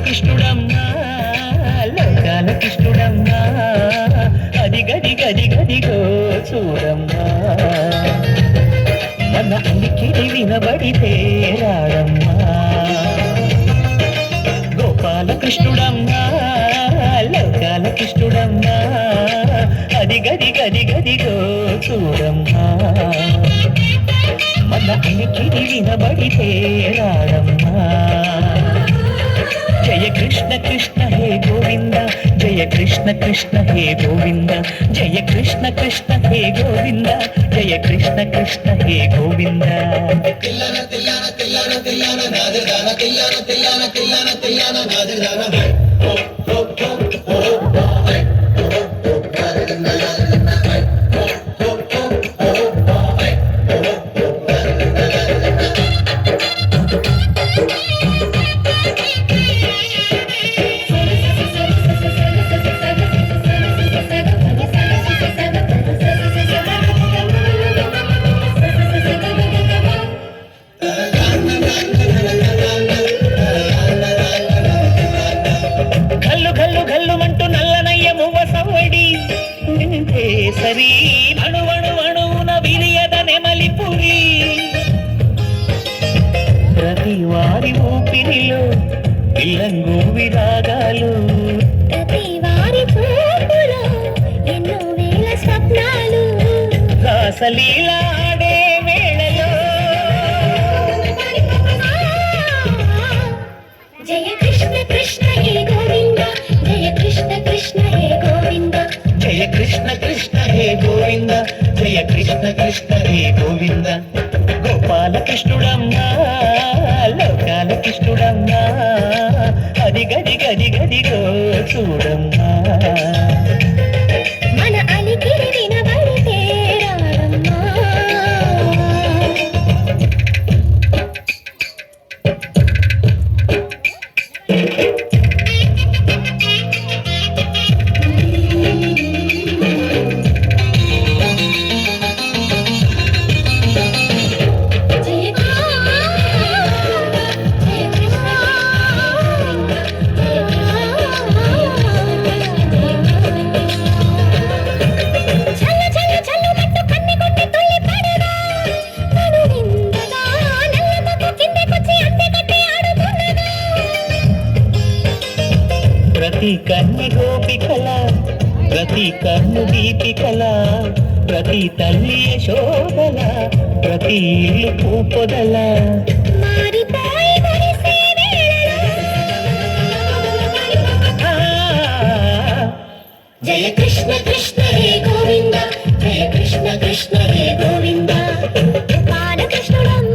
కృష్ణుడమ్మా లోకాల కృష్ణుడమ్మా అది గది గది గదిగో చూడమ్మా మన అలికిడి వినబడితే రాడమ్మా గోపాల కృష్ణుడమ్మా లోకాల కృష్ణుడమ్మా అది గది గది గదిగో చూడమ్మా మన అలికిడి వినబడితే రాడమ్మా జయ కృష్ణ కృష్ణ హే గోవింద జయ కృష్ణ కృష్ణ హే గోవింద జయ కృష్ణ కృష్ణ హే గోవింద జయ కృష్ణ కృష్ణ హే గోవింద తిల్లన తిల్లన తిల్లన తిల్లన నాదదాన తిల్లన తిల్లన తిల్లన తిల్లన నాదదాన ఓ ఓ ఓ ఓ సరి అణువణు అణువున విరియద నెమలిపురి ప్రతి వారి ఊపిరిలో ఇల్లంగు విరాగాలు ప్రతి వారి చూపులో ఎన్నో వేల స్వప్నాలు రాసలీలాడే వేళలో జయ కృష్ణ కృష్ణ హే గోవింద జయ కృష్ణ కృష్ణ హే గోవింద జయ కృష్ణ కృష్ణ హే గోవింద జయ కృష్ణ కృష్ణ హే గోవింద గోపాల కృష్ణుడమ్మా లోకాల కృష్ణుడమ్మా అది గది గది గదిగో చూడమ్మా మన అలికిడి వినబడితే రాడమ్మా ప్రతి కన్య గోపికల ప్రతి కన్ను దీపికల ప్రతి తల్లి యశోదల ప్రతి ఇల్లు పూపొదల జయ కృష్ణ కృష్ణ హే గోవింద జయ కృష్ణ కృష్ణ హే గోవింద బాలకృష్ణుడు